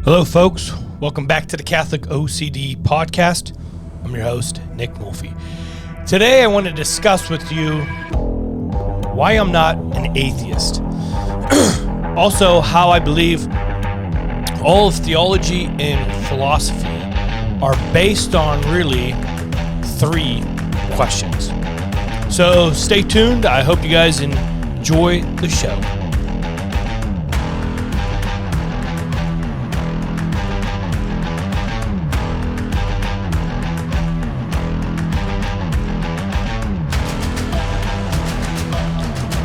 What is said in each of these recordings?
Hello, folks. Welcome back to the Catholic OCD Podcast. I'm your host, Nick Mulfey. Today, I want to discuss with you why I'm not an atheist. Also, how I believe all of theology and philosophy are based on really three questions. So stay tuned. I hope you guys enjoy the show.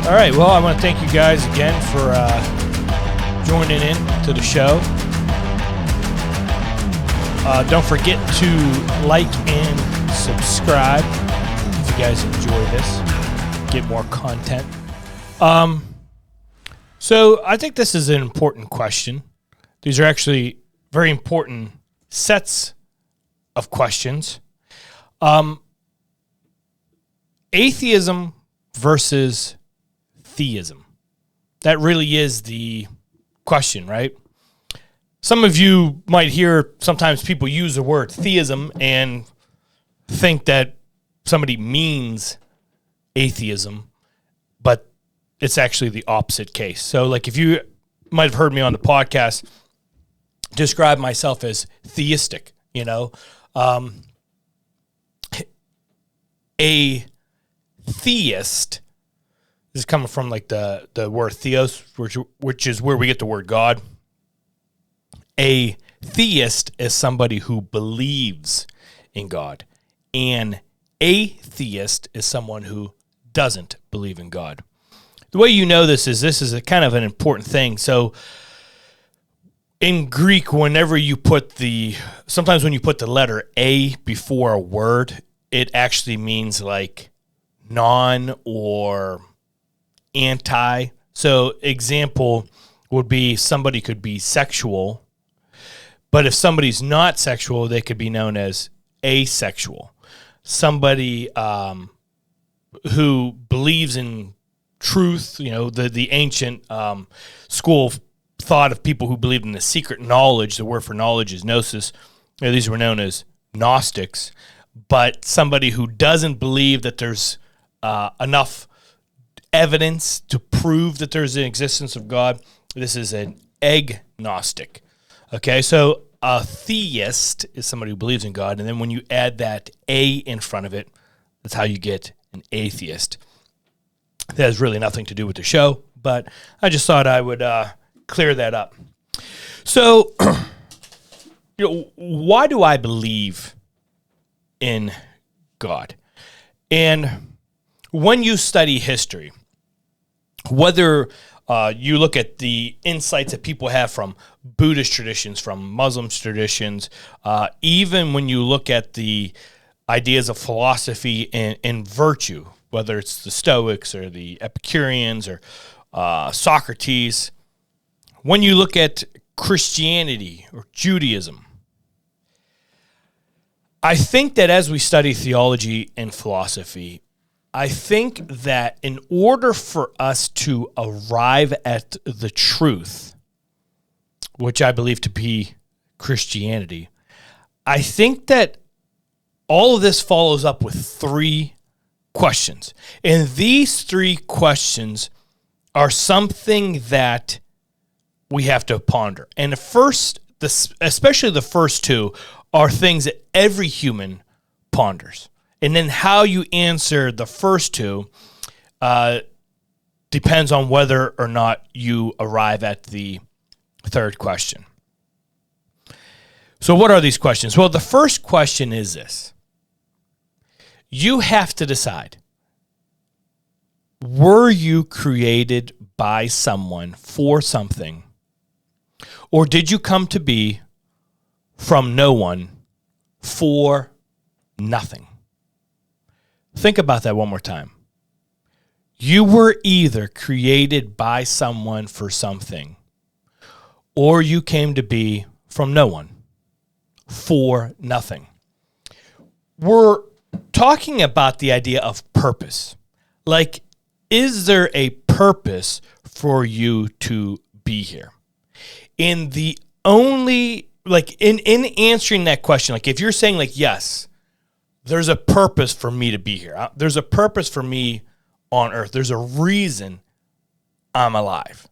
All right, well, I want to thank you guys again for joining in to the show. Don't forget to like and subscribe if you guys enjoy this, get more content. So I think this is an important question. These are actually very important sets of questions. Atheism versus theism. That really is the question, right? Some of you might hear sometimes people use the word theism and think that somebody means atheism, but it's actually the opposite case. So like if you might have heard me on the podcast describe myself as theistic, a theist is coming from like the word theos, which is where we get the word God. A theist is somebody who believes in God. An atheist is someone who doesn't believe in God. The way you know this is a kind of an important thing. So in Greek, whenever you sometimes when you put the letter A before a word, it actually means like non or anti. So example would be somebody could be sexual, but if somebody's not sexual, they could be known as asexual. Somebody who believes in truth, the ancient school of thought of people who believed in the secret knowledge, the word for knowledge is gnosis. These were known as Gnostics. But somebody who doesn't believe that there's enough evidence to prove that there's an existence of God, this is an agnostic. Okay, so a theist is somebody who believes in God, and then when you add that A in front of it, that's how you get an atheist. That has really nothing to do with the show, but I just thought I would clear that up. So, why do I believe in God? And when you study history, whether you look at the insights that people have from Buddhist traditions, from Muslim traditions, even when you look at the ideas of philosophy and virtue, whether it's the Stoics or the Epicureans or Socrates, when you look at Christianity or Judaism, I think that as we study theology and philosophy, I think that in order for us to arrive at the truth, which I believe to be Christianity, I think that all of this follows up with three questions. And these three questions are something that we have to ponder. And especially the first two, are things that every human ponders. And then how you answer the first two depends on whether or not you arrive at the third question. So what are these questions? Well, the first question is this. You have to decide, were you created by someone for something, or did you come to be from no one for nothing? Think about that one more time. You were either created by someone for something, or you came to be from no one for nothing. We're talking about the idea of purpose. Like, is there a purpose for you to be here? And the only, like, in answering that question, like, if you're saying, like, yes, there's a purpose for me to be here. There's a purpose for me on earth. There's a reason I'm alive.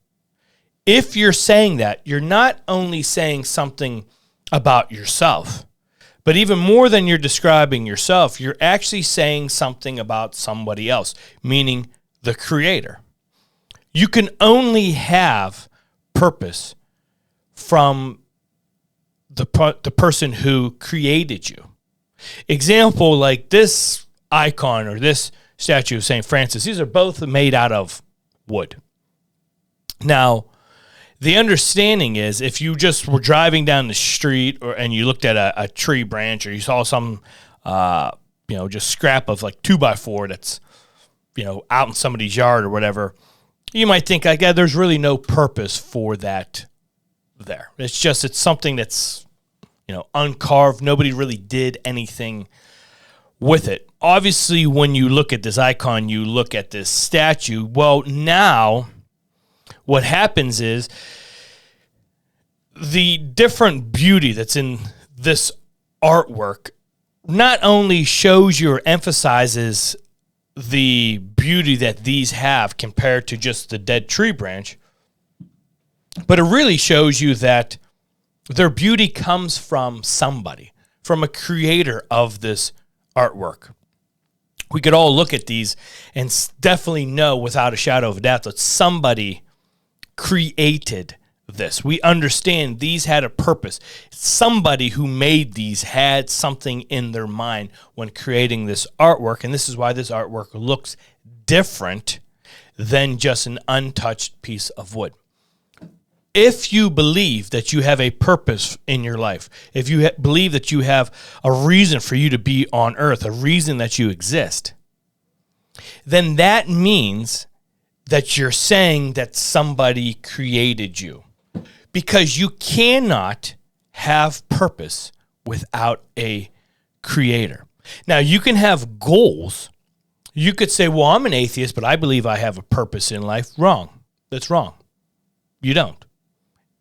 If you're saying that, you're not only saying something about yourself, but even more than you're describing yourself, you're actually saying something about somebody else, meaning the Creator. You can only have purpose from the person who created you. Example, like this icon or this statue of St. Francis, these are both made out of wood. Now, the understanding is if you just were driving down the street and you looked at a tree branch, or you saw some, just scrap of like 2x4 that's, out in somebody's yard or whatever, you might think, like, yeah, there's really no purpose for that there. It's something that's, uncarved. Nobody really did anything with it. Obviously, when you look at this icon, you look at this statue. Well, now what happens is the different beauty that's in this artwork not only shows you or emphasizes the beauty that these have compared to just the dead tree branch, but it really shows you that their beauty comes from somebody, from a creator of this artwork. We could all look at these and definitely know without a shadow of a doubt that somebody created this. We understand these had a purpose. Somebody who made these had something in their mind when creating this artwork, and this is why this artwork looks different than just an untouched piece of wood. If you believe that you have a purpose in your life, if you believe that you have a reason for you to be on earth, a reason that you exist, then that means that you're saying that somebody created you. Because you cannot have purpose without a creator. Now, you can have goals. You could say, well, I'm an atheist, but I believe I have a purpose in life. Wrong. That's wrong. You don't.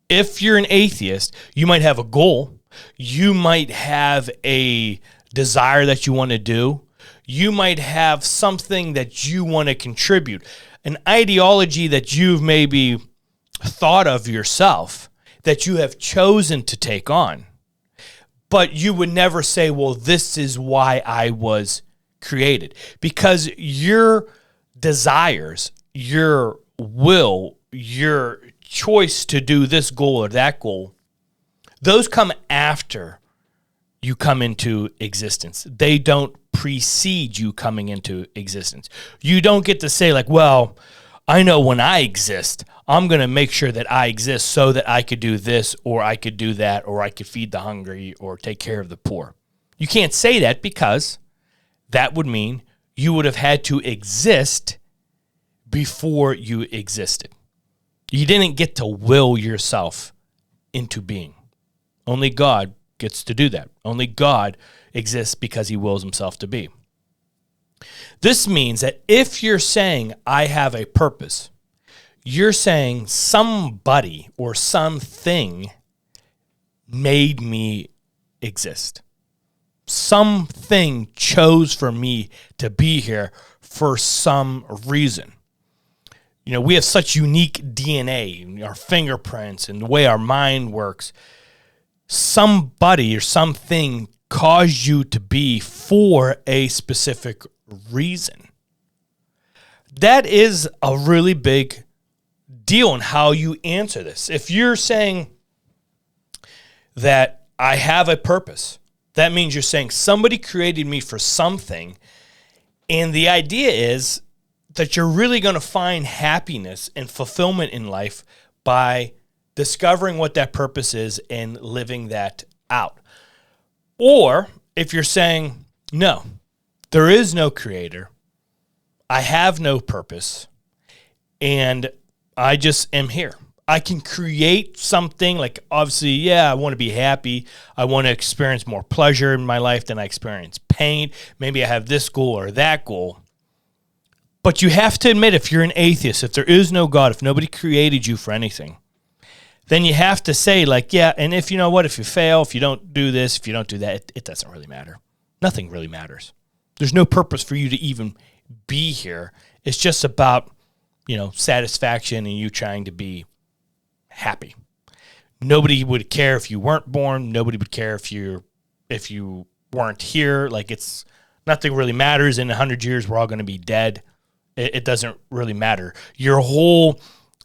If you're an atheist, you might have a goal. You might have a desire that you want to do. You might have something that you want to contribute, an ideology that you've maybe thought of yourself that you have chosen to take on. But you would never say, well, this is why I was created. Because your desires, your will, your choice to do this goal or that goal, those come after you come into existence. They don't precede you coming into existence. You don't get to say, like, well, I know when I exist, I'm going to make sure that I exist so that I could do this or I could do that or I could feed the hungry or take care of the poor. You can't say that because that would mean you would have had to exist before you existed. You didn't get to will yourself into being. Only God gets to do that. Only God exists because he wills himself to be. This means that if you're saying, I have a purpose, you're saying somebody or something made me exist. Something chose for me to be here for some reason. We have such unique DNA, our fingerprints, and the way our mind works. Somebody or something caused you to be for a specific reason. That is a really big deal in how you answer this. If you're saying that I have a purpose, that means you're saying somebody created me for something, and the idea is that you're really going to find happiness and fulfillment in life by discovering what that purpose is and living that out. Or if you're saying, no, there is no creator, I have no purpose, and I just am here. I can create something, like, obviously, I want to be happy. I want to experience more pleasure in my life than I experience pain. Maybe I have this goal or that goal. But you have to admit, if you're an atheist, if there is no God, if nobody created you for anything, then you have to say like, yeah, and if you know what, if you fail, if you don't do this, if you don't do that, it doesn't really matter. Nothing really matters. There's no purpose for you to even be here. It's just about, satisfaction and you trying to be happy. Nobody would care if you weren't born. Nobody would care if you weren't here. Like, it's nothing really matters. In 100 years, we're all going to be dead. It doesn't really matter. Your whole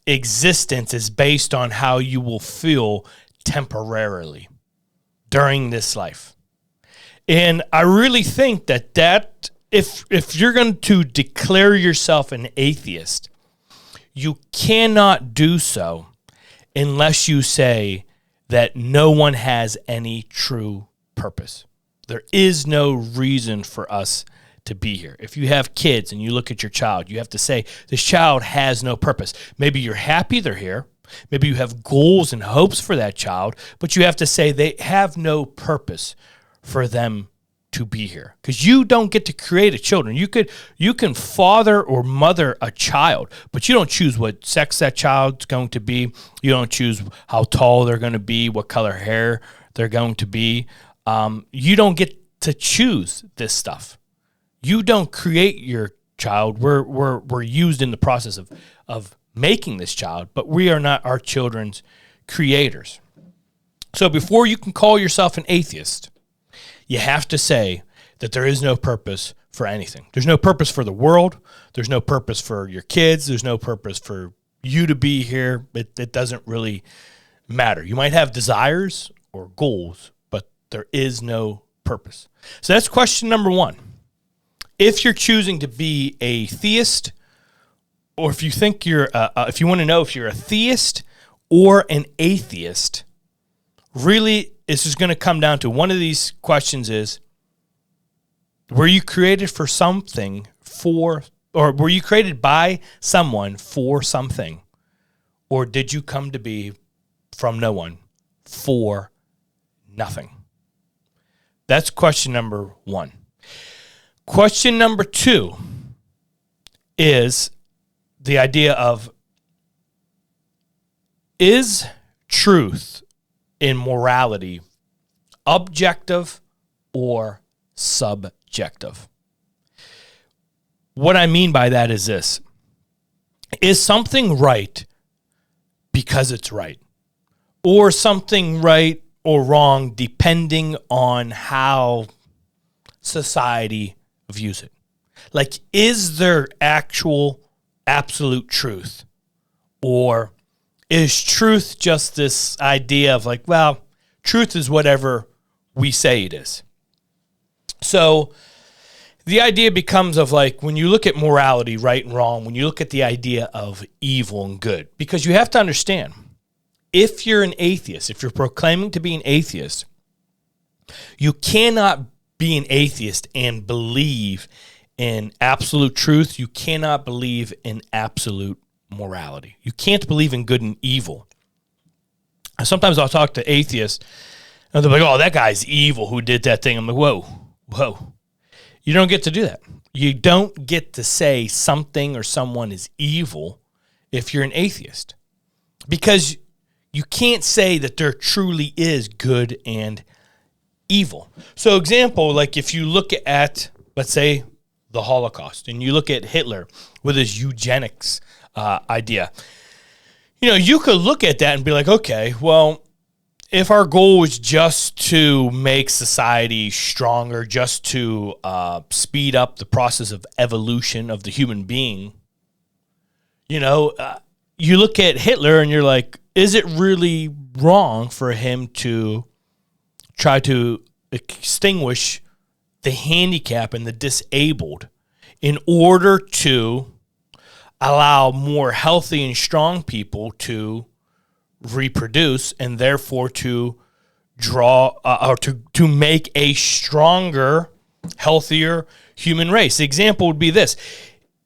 existence is based on how you will feel temporarily during this life. And I really think that if you're going to declare yourself an atheist, you cannot do so unless you say that no one has any true purpose. There is no reason for us to be here. If you have kids and you look at your child, you have to say, this child has no purpose. Maybe you're happy they're here. Maybe you have goals and hopes for that child, but you have to say they have no purpose for them to be here, because you don't get to create a children. You can father or mother a child, but you don't choose what sex that child's going to be. You don't choose how tall they're going to be, what color hair they're going to be. You don't get to choose this stuff. You don't create your child. We're used in the process of making this child, but we are not our children's creators. So before you can call yourself an atheist, you have to say that there is no purpose for anything. There's no purpose for the world. There's no purpose for your kids. There's no purpose for you to be here. It doesn't really matter. You might have desires or goals, but there is no purpose. So that's question number one. If you're choosing to be a theist, or if you think if you want to know if you're a theist or an atheist, really, it's just going to come down to one of these questions is, were you created for something or were you created by someone for something? Or did you come to be from no one for nothing? That's question number one. Question number two is the idea of, is truth in morality objective or subjective? What I mean by that is this. Is something right because it's right? Or something right or wrong depending on how society views it? Like, is there actual absolute truth? Or is truth just this idea of like, well, truth is whatever we say it is? So the idea becomes of like, when you look at morality, right and wrong, when you look at the idea of evil and good, because you have to understand, if you're an atheist, if you're proclaiming to be an atheist, you cannot be an atheist and believe in absolute truth. You cannot believe in absolute morality. You can't believe in good and evil. Sometimes I'll talk to atheists, and they're like, oh, that guy's evil who did that thing. I'm like, whoa. You don't get to do that. You don't get to say something or someone is evil if you're an atheist, because you can't say that there truly is good and evil. So example, like if you look at, let's say, the Holocaust, and you look at Hitler with his eugenics idea, you could look at that and be like, okay, well, if our goal was just to make society stronger, just to speed up the process of evolution of the human being, you look at Hitler and you're like, is it really wrong for him to try to extinguish the handicapped and the disabled in order to allow more healthy and strong people to reproduce, and therefore to draw or to make a stronger, healthier human race? The example would be this.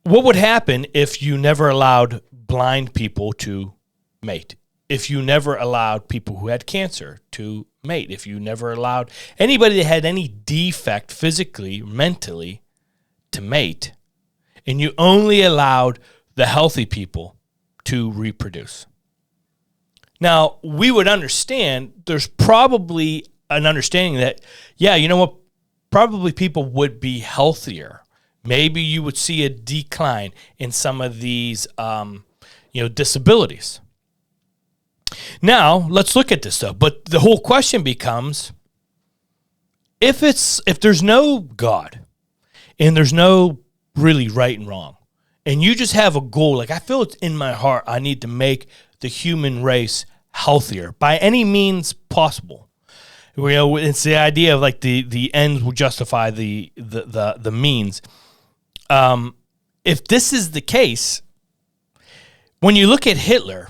What would happen if you never allowed blind people to mate? If you never allowed people who had cancer to mate? If you never allowed anybody that had any defect physically, mentally, to mate, and you only allowed the healthy people to reproduce? Now, we would understand there's probably an understanding that, yeah, you know what, probably people would be healthier. Maybe you would see a decline in some of these, disabilities. Now, let's look at this, though. But the whole question becomes, if there's no God and there's no really right and wrong, and you just have a goal, like I feel it's in my heart, I need to make the human race healthier by any means possible. It's the idea of like the ends will justify the means. If this is the case, when you look at Hitler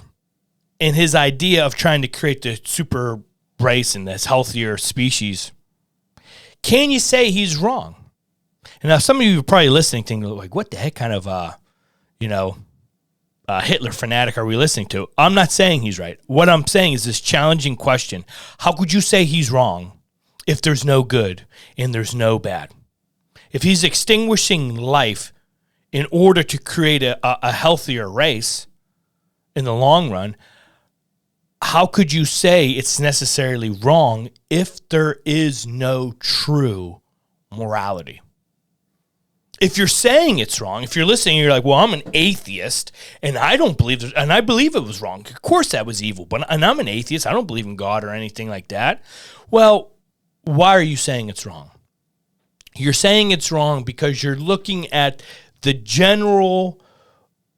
and his idea of trying to create the super race and this healthier species, can you say he's wrong? And now some of you are probably listening thinking like, what the heck kind of Hitler fanatic are we listening to? I'm not saying he's right. What I'm saying is this challenging question. How could you say he's wrong if there's no good and there's no bad? If he's extinguishing life in order to create a healthier race in the long run, how could you say it's necessarily wrong if there is no true morality? If you're saying it's wrong, if you're listening, you're like, well, I'm an atheist, and I don't believe it, and I believe it was wrong. Of course that was evil, and I'm an atheist. I don't believe in God or anything like that. Well, why are you saying it's wrong? You're saying it's wrong because you're looking at the general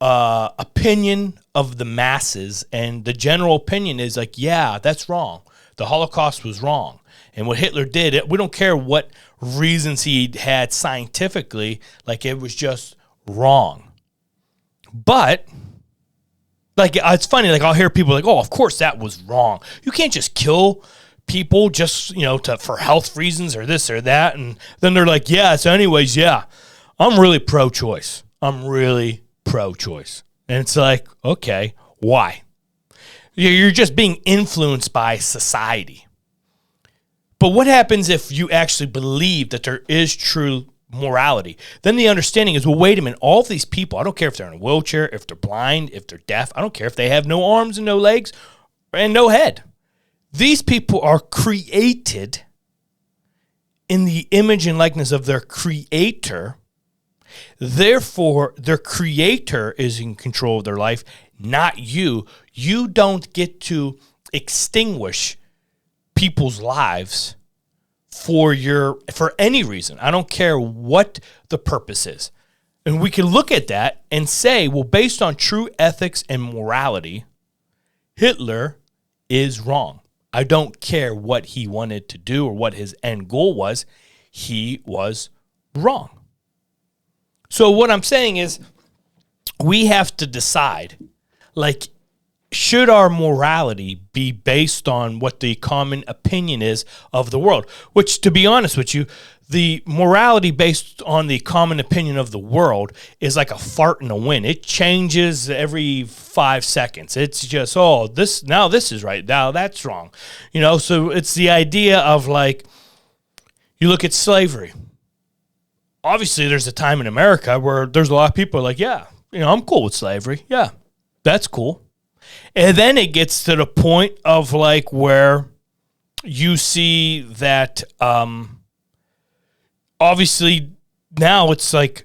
opinion of the masses, and the general opinion is like, yeah, that's wrong. The Holocaust was wrong. And what Hitler did, we don't care what reasons he had scientifically, like it was just wrong. But, like, it's funny, like I'll hear people like, oh, of course that was wrong. You can't just kill people just, for health reasons or this or that. And then they're like, yeah, so anyways, yeah, I'm really pro-choice. I'm really pro-choice. And it's like, okay, why? You're just being influenced by society. But what happens if you actually believe that there is true morality? Then the understanding is, well, wait a minute, all of these people, I don't care if they're in a wheelchair, if they're blind, if they're deaf, I don't care if they have no arms and no legs and no head. These people are created in the image and likeness of their creator. Therefore, their creator is in control of their life, not you. You don't get to extinguish people's lives for any reason. I don't care what the purpose is. And we can look at that and say, well, based on true ethics and morality, Hitler is wrong. I don't care what he wanted to do or what his end goal was. He was wrong. So what I'm saying is we have to decide, like, should our morality be based on what the common opinion is of the world? Which, to be honest with you, the morality based on the common opinion of the world is like a fart in the wind. It changes every 5 seconds. It's just, this is right, now that's wrong. So it's the idea of, like, you look at slavery. Obviously, there's a time in America where there's a lot of people like, yeah, I'm cool with slavery. Yeah, that's cool. And then it gets to the point of like where you see that obviously now it's like,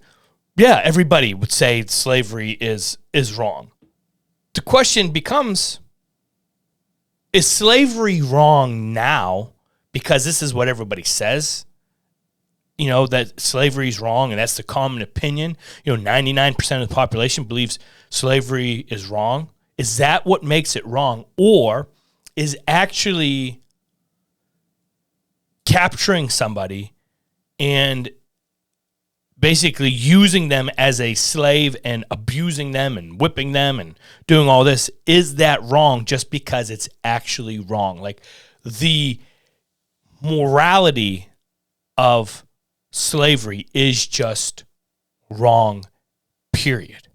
yeah, everybody would say slavery is wrong. The question becomes, is slavery wrong now because this is what everybody says? That slavery is wrong and that's the common opinion. 99% of the population believes slavery is wrong. Is that what makes it wrong? Or is actually capturing somebody and basically using them as a slave and abusing them and whipping them and doing all this, is that wrong just because it's actually wrong? Like, the morality of slavery is just wrong, period.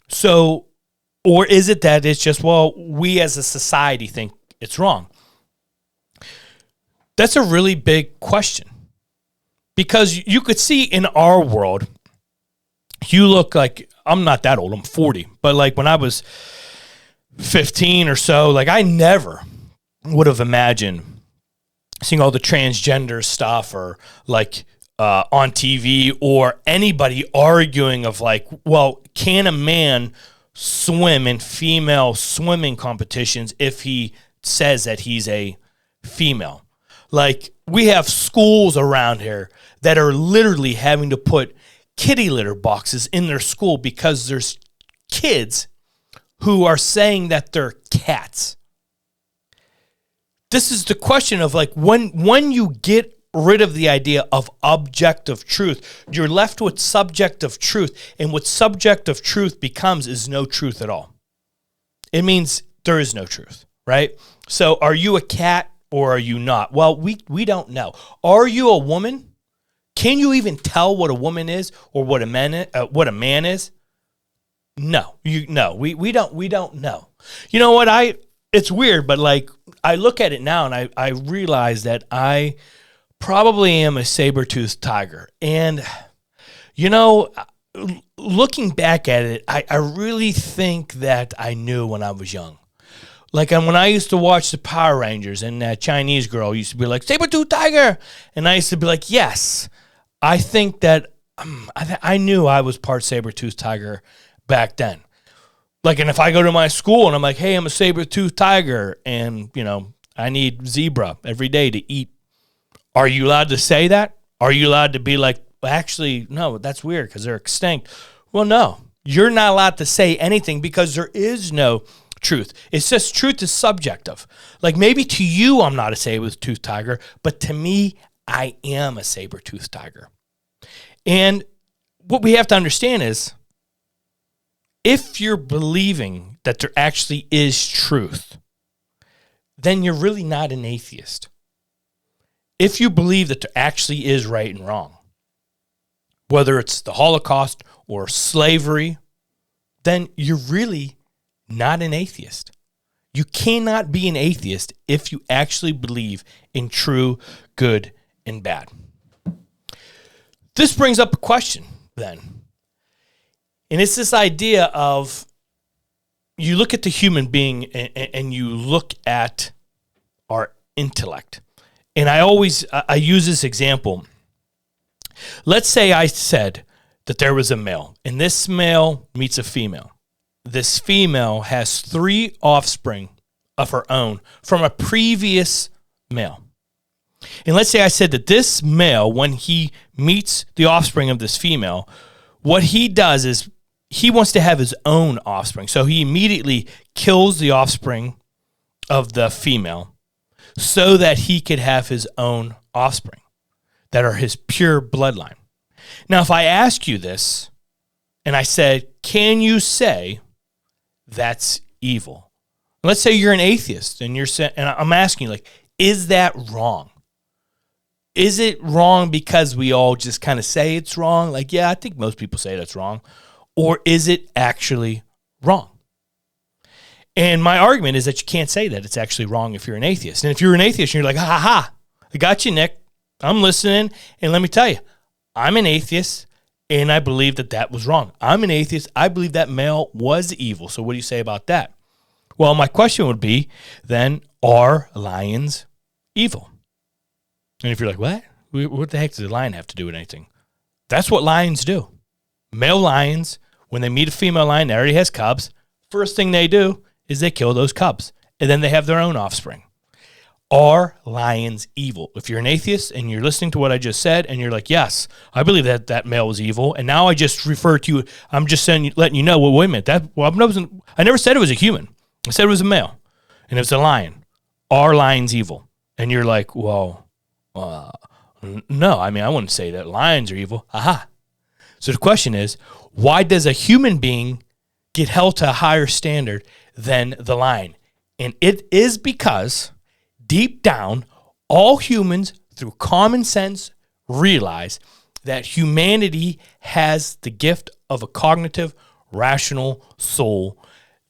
So, or is it that it's just, well, we as a society think it's wrong? That's a really big question. Because you could see in our world, you look like, I'm not that old, I'm 40. But like when I was 15 or so, like I never would have imagined seeing all the transgender stuff or like on TV or anybody arguing of like, well, can a man swim in female swimming competitions if he says that he's a female? Like we have schools around here that are literally having to put kitty litter boxes in their school because there's kids who are saying that they're cats. This is the question of like when you get rid of the idea of objective truth, you're left with subjective truth. And what subjective truth becomes is no truth at all. It means there is no truth, right? So are you a cat or are you not? Well, we don't know. Are you a woman? Can you even tell what a woman is or what a man is? No, we don't know. You know what? It's weird, but like I look at it now and I realize that I probably am a saber-toothed tiger. And, you know, looking back at it, I really think that I knew when I was young. Like when I used to watch the Power Rangers and that Chinese girl used to be like, saber-toothed tiger. And I used to be like, yes, I think that I knew I was part saber-toothed tiger back then. Like, and if I go to my school and I'm like, hey, I'm a saber-toothed tiger and, you know, I need zebra every day to eat. Are you allowed to say that? Are you allowed to be like, actually, no, that's weird because they're extinct? Well, no, you're not allowed to say anything because there is no truth. It's just truth is subjective. Like maybe to you, I'm not a saber-toothed tiger, but to me, I am a saber-toothed tiger. And what we have to understand is if you're believing that there actually is truth, then you're really not an atheist. If you believe that there actually is right and wrong, whether it's the Holocaust or slavery, then you're really not an atheist. You cannot be an atheist if you actually believe in true good and bad. This brings up a question then. And it's this idea of you look at the human being and you look at our intellect. And I use this example. Let's say I said that there was a male, and this male meets a female. This female has 3 offspring of her own from a previous male. And let's say I said that this male, when he meets the offspring of this female, what he does is he wants to have his own offspring. So he immediately kills the offspring of the female so that he could have his own offspring that are his pure bloodline. Now, if I ask you this and I said, can you say that's evil? Let's say you're an atheist and and I'm asking you, like, is that wrong? Is it wrong because we all just kind of say it's wrong? Like, yeah, I think most people say that's wrong. Or is it actually wrong? And my argument is that you can't say that it's actually wrong if you're an atheist. And if you're an atheist and you're like, ha, ha, ha, I got you, Nick. I'm listening. And let me tell you, I'm an atheist and I believe that that was wrong. I'm an atheist. I believe that male was evil. So what do you say about that? Well, my question would be then, are lions evil? And if you're like, what the heck does a lion have to do with anything? That's what lions do. Male lions, when they meet a female lion that already has cubs, first thing they do is they kill those cubs. And then they have their own offspring. Are lions evil? If you're an atheist and you're listening to what I just said and you're like, yes, I believe that that male was evil. And now I just refer to you, I'm just letting you know, well, wait a minute. I never said it was a human. I said it was a male. And it was a lion. Are lions evil? And you're like, well, no, I mean, I wouldn't say that lions are evil. Aha. So the question is, why does a human being get held to a higher standard than the lion? And it is because deep down, all humans, through common sense, realize that humanity has the gift of a cognitive, rational soul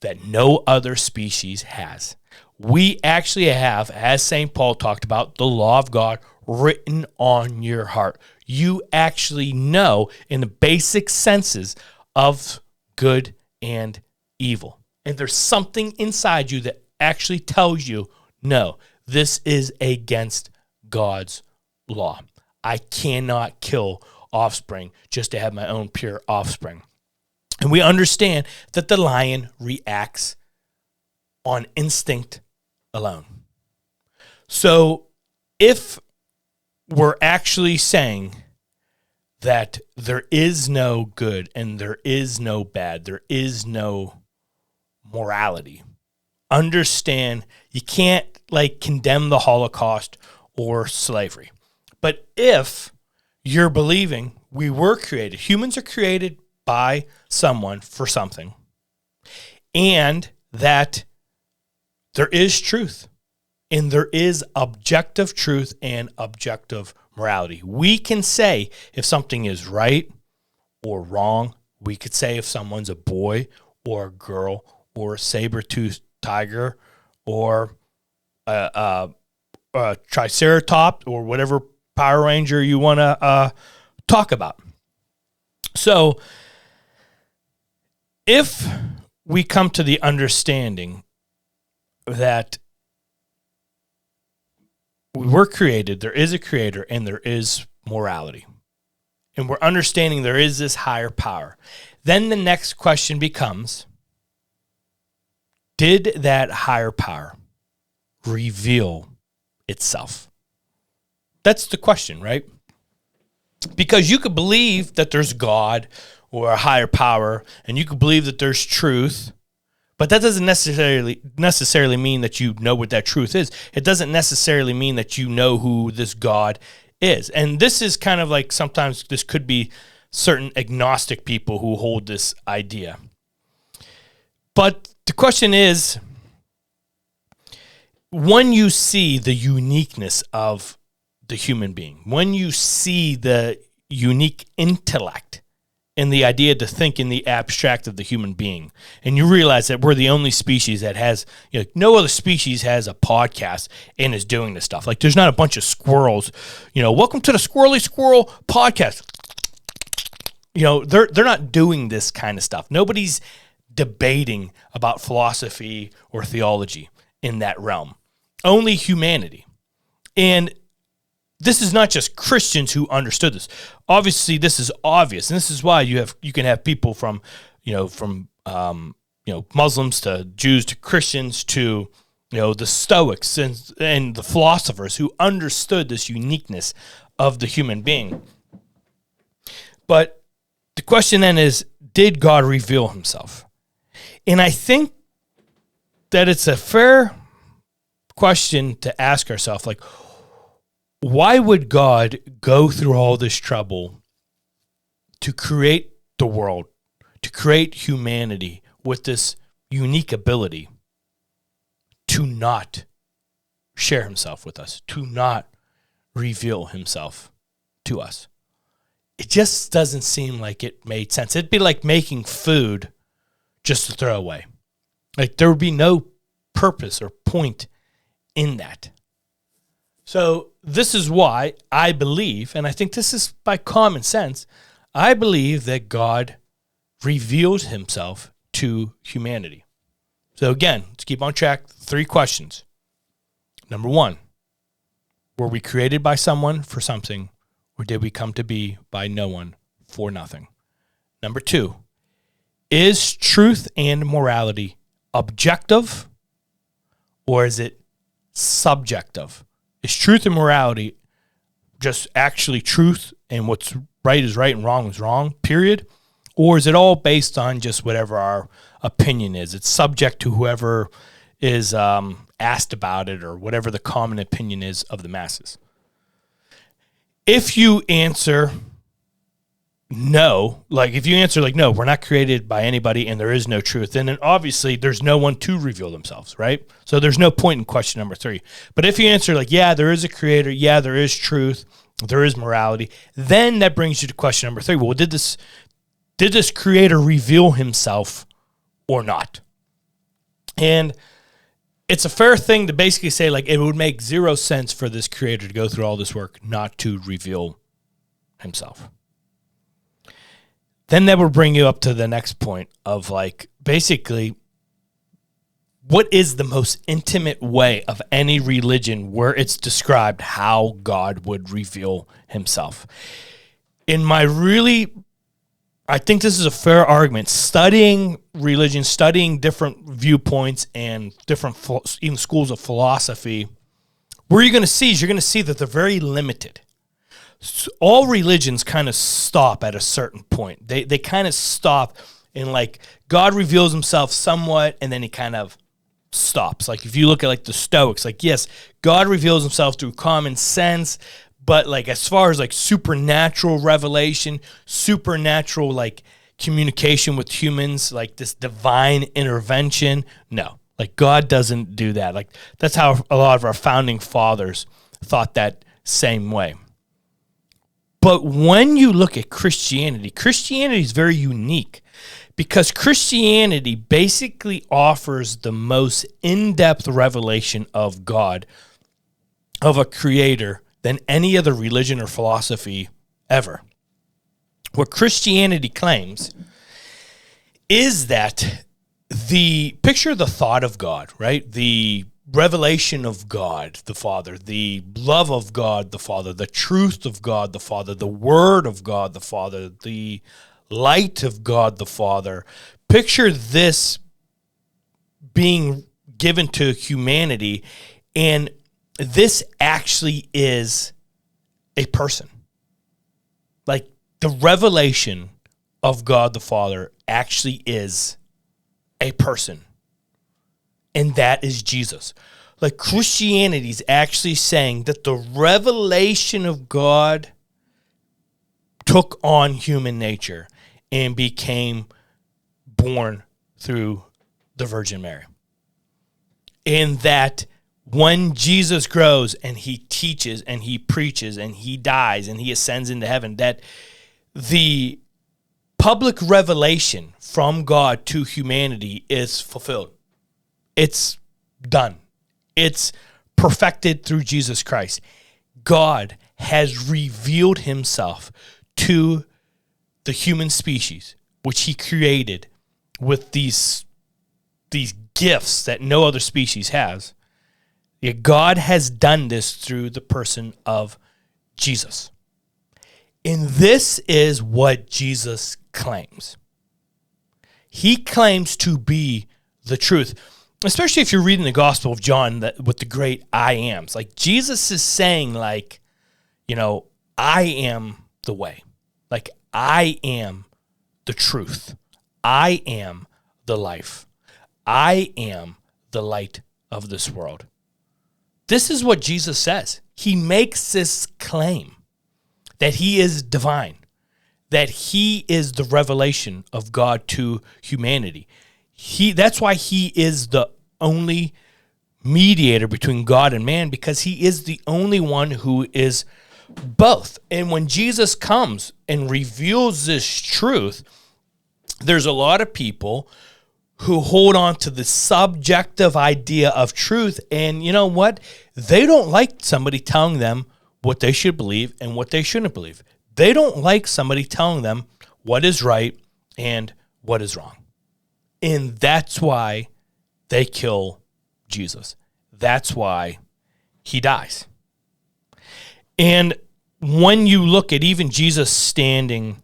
that no other species has. We actually have, as St. Paul talked about, the law of God written on your heart. You actually know in the basic senses of good and evil. And there's something inside you that actually tells you, no, this is against God's law. I cannot kill offspring just to have my own pure offspring. And we understand that the lion reacts on instinct alone. So if we're actually saying that there is no good and there is no bad, there is no morality, understand you can't condemn the Holocaust or slavery. But if you're believing we were created, humans are created by someone for something, and that there is truth, and there is objective truth and objective morality. We can say if something is right or wrong. We could say if someone's a boy or a girl or a saber-toothed tiger or a triceratops or whatever Power Ranger you want to talk about. So if we come to the understanding that we were created, there is a creator, and there is morality, and we're understanding there is this higher power, then the next question becomes, did that higher power reveal itself? That's the question, right? Because you could believe that there's God or a higher power, and you could believe that there's truth, but that doesn't necessarily mean that you know what that truth is. It doesn't necessarily mean that you know who this God is. And this is kind of like, sometimes this could be certain agnostic people who hold this idea. But the question is, when you see the uniqueness of the human being, when you see the unique intellect and the idea to think in the abstract of the human being, and you realize that we're the only species that has, no other species has a podcast and is doing this stuff. Like, there's not a bunch of squirrels, welcome to the Squirrely Squirrel podcast. They're not doing this kind of stuff. Nobody's debating about philosophy or theology in that realm. Only humanity. And this is not just Christians who understood this. Obviously, this is obvious, and this is why you can have people from Muslims to Jews to Christians to the Stoics and the philosophers who understood this uniqueness of the human being. But the question then is, did God reveal himself? And I think that it's a fair question to ask ourselves, why would God go through all this trouble to create the world, to create humanity with this unique ability to not share himself with us, to not reveal himself to us? It just doesn't seem like it made sense. It'd be like making food just to throw away. There would be no purpose or point in that. So this is why I believe, and I think this is by common sense, I believe that God revealed himself to humanity. So again, let's keep on track. 3 questions. Number 1, were we created by someone for something, or did we come to be by no one for nothing? Number 2, is truth and morality objective, or is it subjective? Is truth and morality just actually truth, and what's right is right and wrong is wrong, period? Or is it all based on just whatever our opinion is? It's subject to whoever is asked about it, or whatever the common opinion is of the masses. If you answer no, if you answer no, we're not created by anybody and there is no truth, then obviously there's no one to reveal themselves, right? So there's no point in question number 3. But if you answer yeah, there is a creator, yeah, there is truth, there is morality, then that brings you to question number 3. Well, did this creator reveal himself or not? And it's a fair thing to basically say it would make 0 sense for this creator to go through all this work not to reveal himself. Then that would bring you up to the next point of basically, what is the most intimate way of any religion where it's described how God would reveal himself? I think this is a fair argument. Studying religion, studying different viewpoints and different even schools of philosophy, where you're going to see that they're very limited. All religions kind of stop at a certain point. They kind of stop and like God reveals himself somewhat, and then he kind of stops. Like if you look at like the Stoics, like yes, God reveals himself through common sense, but like as far as like supernatural revelation, supernatural like communication with humans, like this divine intervention, no. Like God doesn't do that. Like that's how a lot of our founding fathers thought that same way. But when you look at Christianity is very unique because Christianity basically offers the most in-depth revelation of God, of a creator, than any other religion or philosophy ever. What Christianity claims is that picture the thought of God, right? The revelation of God, the Father, the love of God, the Father, the truth of God, the Father, the word of God, the Father, the light of God, the Father. Picture this being given to humanity, and this actually is a person. Like the revelation of God the Father actually is a person. And that is Jesus. Like Christianity is actually saying that the revelation of God took on human nature and became born through the Virgin Mary. And that when Jesus grows and he teaches and he preaches and he dies and he ascends into heaven, that the public revelation from God to humanity is fulfilled. It's done. It's perfected through Jesus Christ. God has revealed himself to the human species, which he created with these gifts that no other species has. Yet God has done this through the person of Jesus. And this is what Jesus claims. He claims to be the truth. Especially if you're reading the Gospel of John with the great I ams. Like Jesus is saying like, I am the way. Like I am the truth. I am the life. I am the light of this world. This is what Jesus says. He makes this claim that he is divine, that he is the revelation of God to humanity. That's why he is the only mediator between God and man, because he is the only one who is both. And when Jesus comes and reveals this truth, there's a lot of people who hold on to the subjective idea of truth, and you know what? They don't like somebody telling them what they should believe and what they shouldn't believe. They don't like somebody telling them what is right and what is wrong. And that's why they kill Jesus. That's why he dies. And when you look at even Jesus standing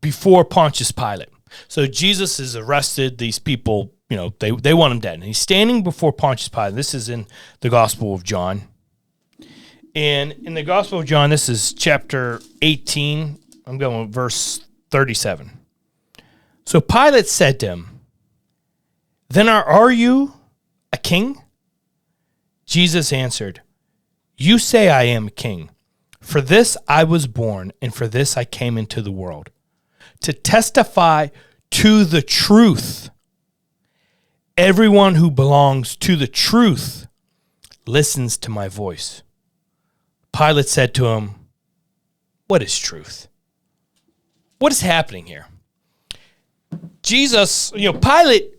before Pontius Pilate, so Jesus is arrested. These people, they want him dead. And he's standing before Pontius Pilate. This is in the Gospel of John. And in the Gospel of John, this is chapter 18. I'm going with verse 37. So Pilate said to him, "Then are you a king?" Jesus answered, "You say I am a king. For this I was born, and for this I came into the world, to testify to the truth. Everyone who belongs to the truth listens to my voice." Pilate said to him, "What is truth?" What is happening here? Jesus, Pilate,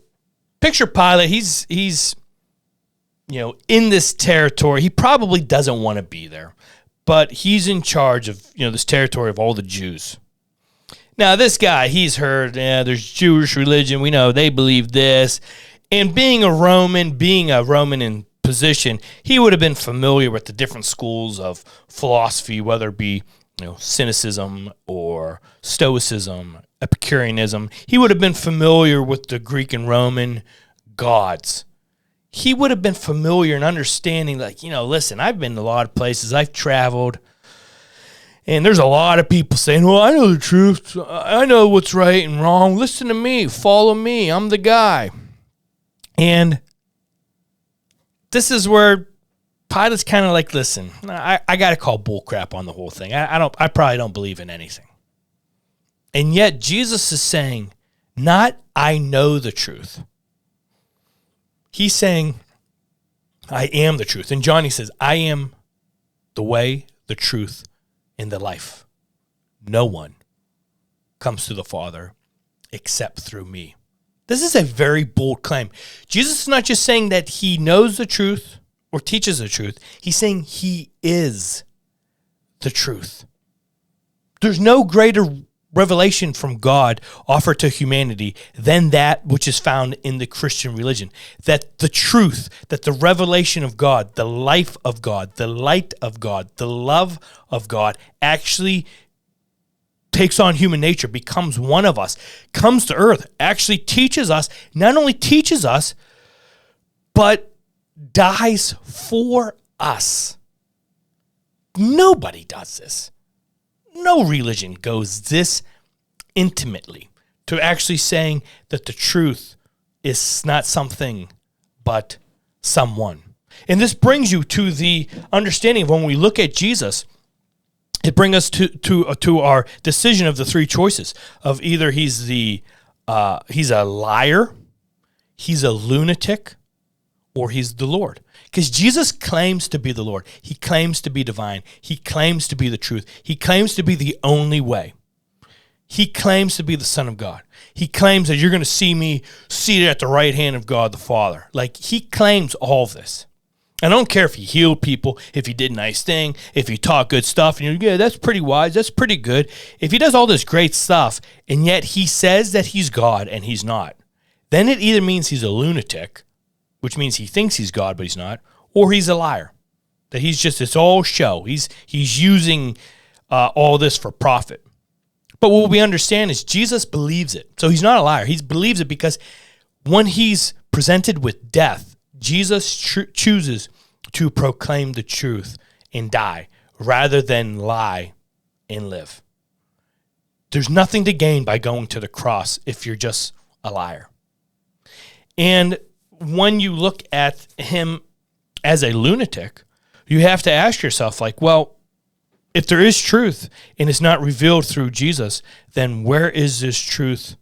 picture Pilate, he's in this territory. He probably doesn't want to be there, but he's in charge of, this territory of all the Jews. Now, this guy, he's heard, there's Jewish religion. We know they believe this. And being a Roman in position, he would have been familiar with the different schools of philosophy, whether it be Cynicism or Stoicism, Epicureanism. He would have been familiar with the Greek and Roman gods. He would have been familiar and understanding, listen, I've been to a lot of places. I've traveled. And there's a lot of people saying, well, I know the truth. I know what's right and wrong. Listen to me. Follow me. I'm the guy. And this is where Pilate's kind of like, listen, I got to call bullcrap on the whole thing. I probably don't believe in anything. And yet Jesus is saying, not I know the truth. He's saying, I am the truth. In John, he says, I am the way, the truth, and the life. No one comes to the Father except through me. This is a very bold claim. Jesus is not just saying that he knows the truth or teaches the truth. He's saying he is the truth. There's no greater revelation from God offered to humanity than that which is found in the Christian religion. That the truth, that the revelation of God, the life of God, the light of God, the love of God actually takes on human nature, becomes one of us, comes to earth, actually teaches us, not only teaches us, but dies for us. Nobody does this. No religion goes this intimately to actually saying that the truth is not something but someone. And this brings you to the understanding of when we look at Jesus, it brings us to our decision of the three choices of either he's a liar, he's a lunatic, or he's the Lord. Because Jesus claims to be the Lord. He claims to be divine. He claims to be the truth. He claims to be the only way. He claims to be the Son of God. He claims that you're going to see me seated at the right hand of God the Father. He claims all of this. I don't care if he healed people, if he did a nice thing, if he taught good stuff, and you're, yeah, that's pretty wise, that's pretty good. If he does all this great stuff, and yet he says that he's God and he's not, then it either means he's a lunatic, which means he thinks he's God, but he's not, or he's a liar. That it's all show. He's using all this for profit. But what we understand is Jesus believes it. So he's not a liar. He believes it because when he's presented with death, Jesus chooses to proclaim the truth and die rather than lie and live. There's nothing to gain by going to the cross if you're just a liar. And when you look at him as a lunatic, you have to ask yourself, if there is truth and it's not revealed through Jesus, then where is this truth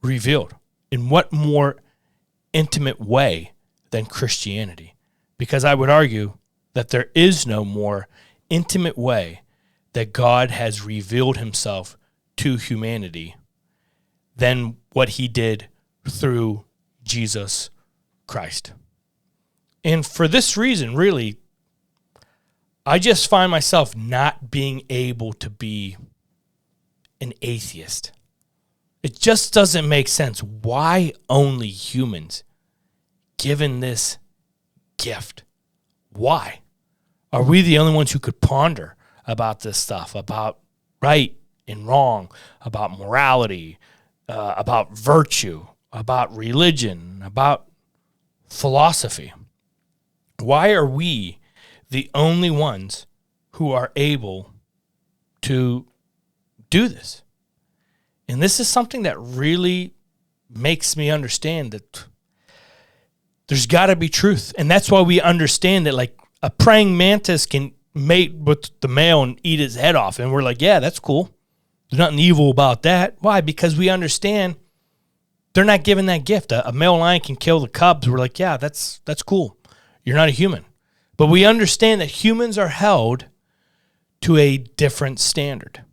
revealed? In what more intimate way than Christianity? Because I would argue that there is no more intimate way that God has revealed himself to humanity than what he did through Jesus Christ. And for this reason, really, I just find myself not being able to be an atheist. It just doesn't make sense. Why only humans given this gift? Why? Are we the only ones who could ponder about this stuff, about right and wrong, about morality, about virtue, about religion, about philosophy? Why are we the only ones who are able to do this? And this is something that really makes me understand that there's got to be truth. And that's why we understand that a praying mantis can mate with the male and eat his head off. And we're like, yeah, that's cool. There's nothing evil about that. Why? Because we understand they're not given that gift. A male lion can kill the cubs. We're like, yeah, that's cool. You're not a human. But we understand that humans are held to a different standard.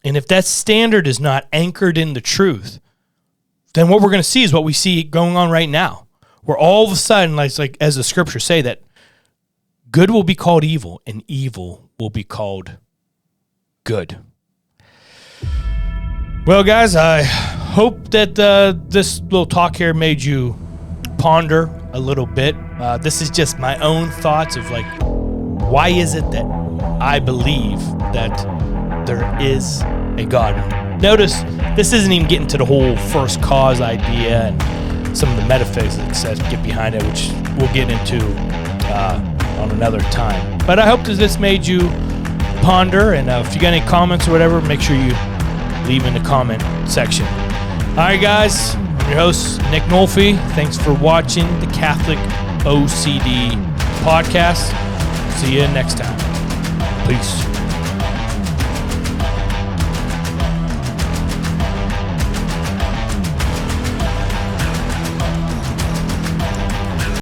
And if that standard is not anchored in the truth, then what we're going to see is what we see going on right now, where all of a sudden, like as the scriptures say, that good will be called evil and evil will be called good. Well, guys, I hope that this little talk here made you ponder a little bit. This is just my own thoughts of like, why is it that I believe that there is a God? Notice this isn't even getting to the whole first cause idea and some of the metaphysics that get behind it, which we'll get into on another time. But I hope that this made you ponder, and if you got any comments or whatever, make sure you leave in the comment section. All right, guys, I'm your host, Nick Nolfi. Thanks for watching the Catholic OCD Podcast. See you next time. Peace.